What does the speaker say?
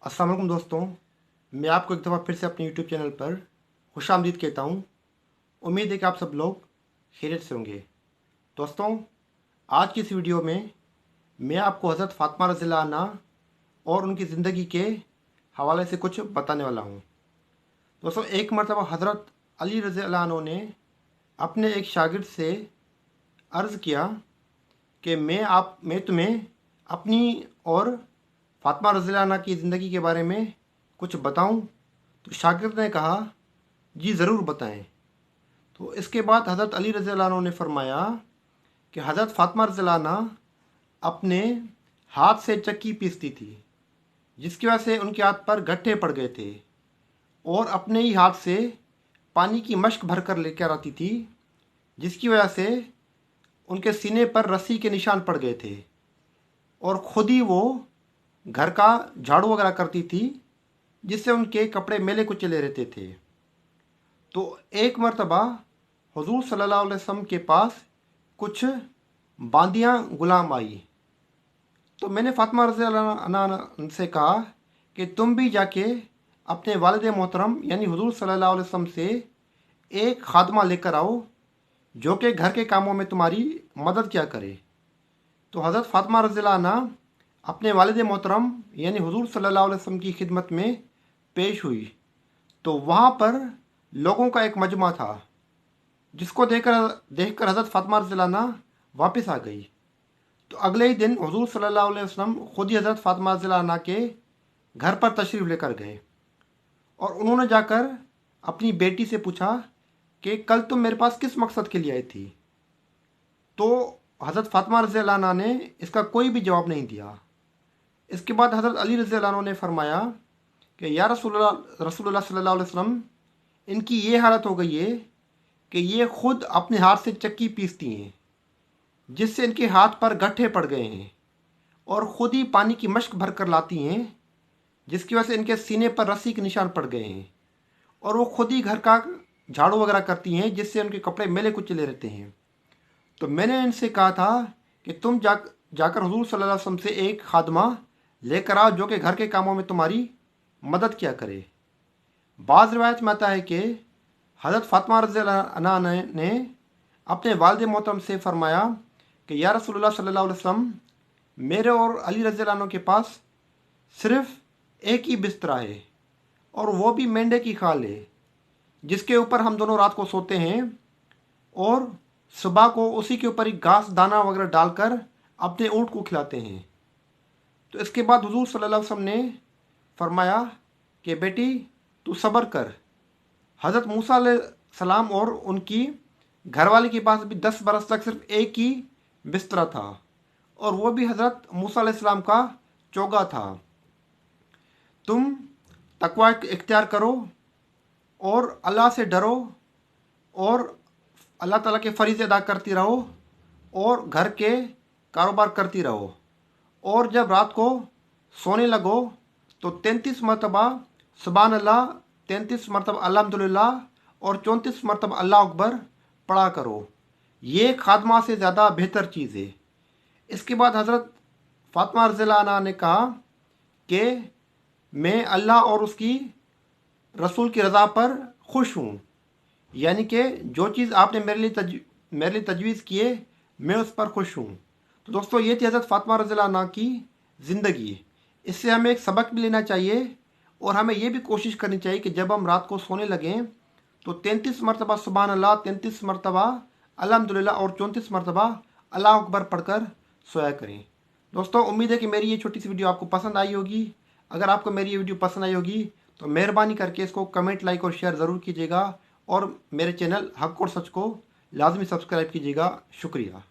अस्सलाम वालेकुम दोस्तों, मैं आपको एक दफ़ा फिर से अपने यूट्यूब चैनल पर खुशामदीद कहता हूँ। उम्मीद है कि आप सब लोग खैरियत से होंगे। दोस्तों, आज की इस वीडियो में मैं आपको हज़रत फ़ातिमा रज़ियल्लाहु अन्हा और उनकी ज़िंदगी के हवाले से कुछ बताने वाला हूँ। दोस्तों, एक मरतबा हज़रत अली रज़ियल्लाहु अन्हु ने अपने एक शागिर्द से अर्ज़ किया कि मैं तुम्हें अपनी और फ़ातिमा रज़ियल्लाहु अन्हा की ज़िंदगी के बारे में कुछ बताऊं। तो शागिर्द ने कहा, जी ज़रूर बताएं। तो इसके बाद हज़रत अली रज़ियल्लाहु अन्हु ने फरमाया कि हज़रत फ़ातिमा रज़ियल्लाहु अन्हा अपने हाथ से चक्की पीसती थी, जिसकी वजह से उनके हाथ पर गट्ठे पड़ गए थे, और अपने ही हाथ से पानी की मश्क भर कर लेकर आती थी, जिसकी वजह से उनके सीने पर रस्सी के निशान पड़ गए थे, और ख़ुद ही वो घर का झाड़ू वगैरह करती थी, जिससे उनके कपड़े मैले कुचले रहते थे। तो एक मरतबा हुजूर सल्लल्लाहु अलैहि वसल्लम के पास कुछ बांदियाँ गुलाम आई। तो मैंने फ़ातिमा रज़ियल्लाहु अन्हा से कहा कि तुम भी जाके अपने वालिद मोहतरम यानी हुजूर सल्लल्लाहु अलैहि वसल्लम से एक खादमा लेकर आओ, जो कि घर के कामों में तुम्हारी मदद किया करे। तो हज़रत फ़ातिमा रज़ियल्लाहु अन्हा अपने वालिद मोहतरम यानी हुजूर सल्लल्लाहु अलैहि वसल्लम की खिदमत में पेश हुई। तो वहाँ पर लोगों का एक मजमा था, जिसको देखकर हज़रत फ़ातिमा रज़ियल्लाहु अन्हा वापस आ गई। तो अगले ही दिन हुजूर सल्लल्लाहु अलैहि वसल्लम खुद ही हज़रत फ़ातिमा रज़ियल्लाहु अन्हा के घर पर तशरीफ़ लेकर गए, और उन्होंने जाकर अपनी बेटी से पूछा कि कल तुम मेरे पास किस मकसद के लिए आई थी। तो हज़रत फ़ातिमा रज़ियल्लाहु अन्हा ने इसका कोई भी जवाब नहीं दिया। इसके बाद हज़रत अली रज़ियल्लाहु अन्हु ने फरमाया कि या रसूलुल्लाह सल्लल्लाहु अलैहि वसल्लम, इनकी ये हालत हो गई है कि ये ख़ुद अपने हाथ से चक्की पीसती हैं, जिससे इनके हाथ पर गट्ठे पड़ गए हैं, और ख़ुद ही पानी की मश्क भर कर लाती हैं, जिसकी वजह से इनके सीने पर रस्सी के निशान पड़ गए हैं, और वो ख़ुद ही घर का झाड़ू वगैरह करती हैं, जिससे उनके कपड़े मैले कुचले रहते हैं। तो मैंने इनसे कहा था कि तुम जाकर हुजूर सल्लल्लाहु अलैहि वसल्लम से एक खादमा लेकर आओ, जो कि घर के कामों में तुम्हारी मदद किया करे। बाज़ रिवायत में आता है कि हज़रत फ़ातिमा रज़ियल्लाहु अन्हा ने अपने वालिद मोहतरम से फरमाया कि या रसूलुल्लाह सल्लल्लाहु अलैहि वसल्लम, मेरे और अली रज़ियल्लाहु अन्हु के पास सिर्फ़ एक ही बिस्तरा है, और वो भी मेंढे की खाल है, जिसके ऊपर हम दोनों रात को सोते हैं, और सुबह को उसी के ऊपर ही घास दाना वगैरह डालकर अपने ऊँट को खिलाते हैं। तो इसके बाद हुजूर सल्लल्लाहु अलैहि वसल्लम ने फरमाया कि बेटी, तू सब्र कर। हज़रत मूसा अलैहिस्सलाम और उनकी घरवाली के पास भी 10 बरस तक सिर्फ एक ही बिस्तरा था, और वो भी हज़रत मूसा अलैहिस्सलाम का चोगा था। तुम तकवा इख्तियार करो, और अल्लाह से डरो, और अल्लाह ताला के फ़रीज़े अदा करती रहो, और घर के कारोबार करती रहो, और जब रात को सोने लगो तो 33 मरतबा सुभान अल्लाह, 33 मरतबा अल्हम्दुलिल्लाह, और 34 मरतबा अल्लाह अकबर पढ़ा करो। ये खादमा से ज़्यादा बेहतर चीज़ है। इसके बाद हज़रत फ़ातिमा रज़ियल्लाहु अन्हा ने कहा कि मैं अल्लाह और उसकी रसूल की रज़ा पर खुश हूँ, यानी कि जो चीज़ आपने मेरे लिए तजवीज़ की है, मैं उस पर खुश हूँ। तो दोस्तों, ये थी हज़रत फ़ातिमा रज़ियल्लाहु अन्हा की ज़िंदगी। इससे हमें एक सबक भी लेना चाहिए, और हमें ये भी कोशिश करनी चाहिए कि जब हम रात को सोने लगें तो 33 मरतबा सुभान अल्लाह, 33 मरतबा अल्हम्दुलिल्लाह, और 34 मरतबा अल्लाह अकबर पढ़कर सोया करें। दोस्तों, उम्मीद है कि मेरी ये छोटी सी वीडियो आपको पसंद आई होगी। अगर आपको मेरी ये वीडियो पसंद आई होगी तो मेहरबानी करके इसको कमेंट, लाइक और शेयर ज़रूर कीजिएगा, और मेरे चैनल हक़ और सच को लाजमी सब्सक्राइब कीजिएगा। शुक्रिया।